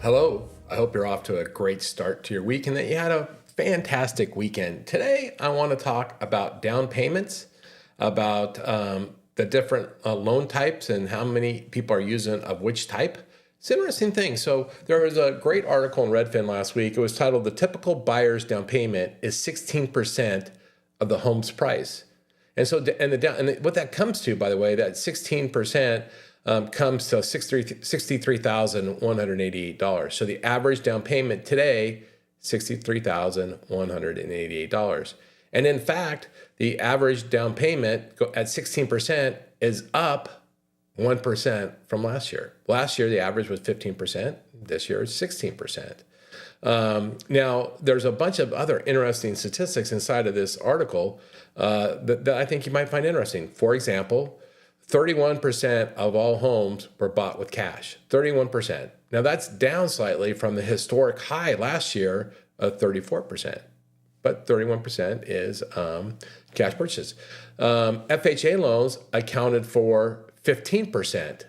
Hello, I hope you're off to a great start to your week and that you had a fantastic weekend. Today, I want to talk about down payments, about the different loan types and how many people are using of which type. It's an interesting thing. So there was a great article in Redfin last week. It was titled, "The Typical Buyer's Down Payment is 16% of the home's price." And so, what that comes to, by the way, that 16% comes to $63,188. So the average down payment today, $63,188. And in fact, the average down payment at 16% is up 1% from last year. Last year, the average was 15%. This year, it's 16%. Now, there's a bunch of other interesting statistics inside of this article that I think you might find interesting. For example, 31% of all homes were bought with cash. 31%. Now, that's down slightly from the historic high last year of 34%. But 31% is cash purchases. FHA loans accounted for 15%,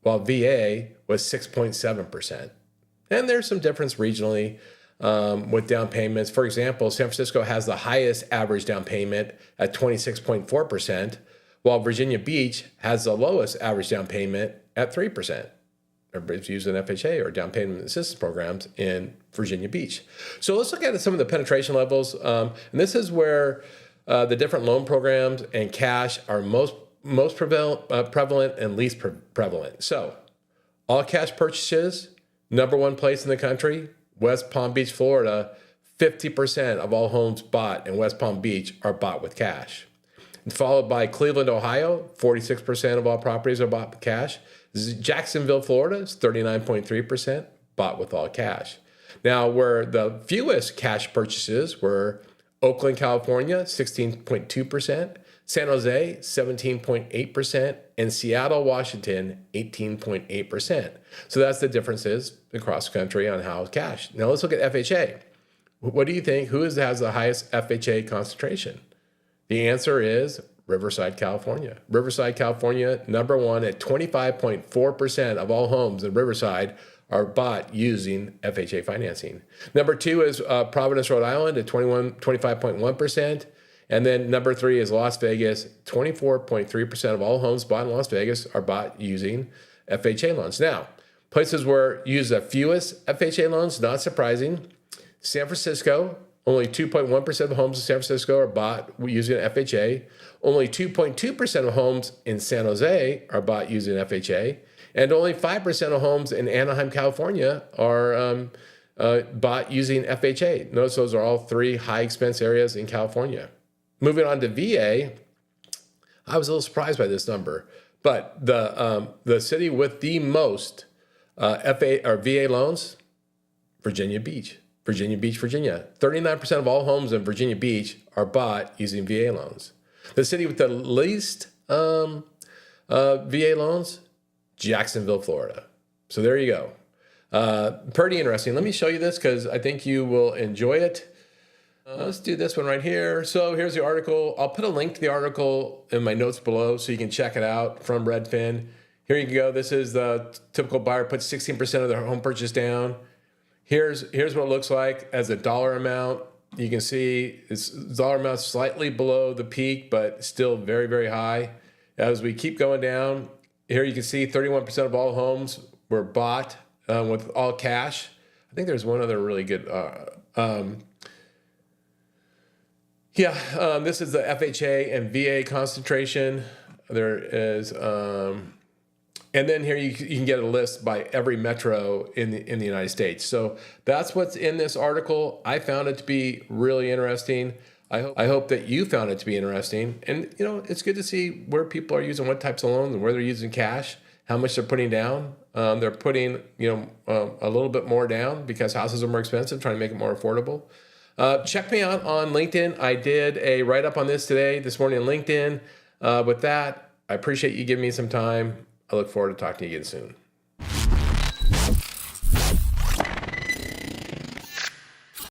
while VA was 6.7%. And there's some difference regionally with down payments. For example, San Francisco has the highest average down payment at 26.4%, while Virginia Beach has the lowest average down payment at 3%. Everybody's using FHA or down payment assistance programs in Virginia Beach. So let's look at some of the penetration levels. And this is where the different loan programs and cash are most prevalent and least prevalent. So all cash purchases, number one place in the country, West Palm Beach, Florida. 50% of all homes bought in West Palm Beach are bought with cash. And followed by Cleveland, Ohio, 46% of all properties are bought with cash. Jacksonville, Florida is 39.3% bought with all cash. Now, where the fewest cash purchases were Oakland, California, 16.2%, San Jose, 17.8%, and Seattle, Washington, 18.8%. So that's the differences across the country on how cash. Now let's look at FHA. What do you think? Who has the highest FHA concentration? The answer is Riverside, California. Riverside, California, number one at 25.4% of all homes in Riverside are bought using FHA financing. Number two is Providence, Rhode Island at 25.1%. And then number three is Las Vegas. 24.3% of all homes bought in Las Vegas are bought using FHA loans. Now, places where use the fewest FHA loans, not surprising. San Francisco, only 2.1% of homes in San Francisco are bought using FHA. Only 2.2% of homes in San Jose are bought using FHA. And only 5% of homes in Anaheim, California are bought using FHA. Notice those are all three high expense areas in California. Moving on to VA, I was a little surprised by this number, but the city with the most VA loans, Virginia Beach. Virginia Beach, Virginia. 39% of all homes in Virginia Beach are bought using VA loans. The city with the least VA loans, Jacksonville, Florida. So there you go. Pretty interesting. Let me show you this because I think you will enjoy it. Let's do this one right here. So here's the article. I'll put a link to the article in my notes below so you can check it out from Redfin. Here you go. This is the typical buyer puts 16% of their home purchase down. Here's what it looks like as a dollar amount. You can see it's dollar amount slightly below the peak, but still very, very high. As we keep going down, here you can see 31% of all homes were bought with all cash. I think there's one other really good. This is the FHA and VA concentration. There is, and then here you can get a list by every metro in the United States. So that's what's in this article. I found it to be really interesting. I hope that you found it to be interesting. And it's good to see where people are using what types of loans and where they're using cash, how much they're putting down. They're putting a little bit more down because houses are more expensive, trying to make it more affordable. Check me out on LinkedIn. I did a write-up on this morning on LinkedIn. With that, I appreciate you giving me some time. I look forward to talking to you again soon.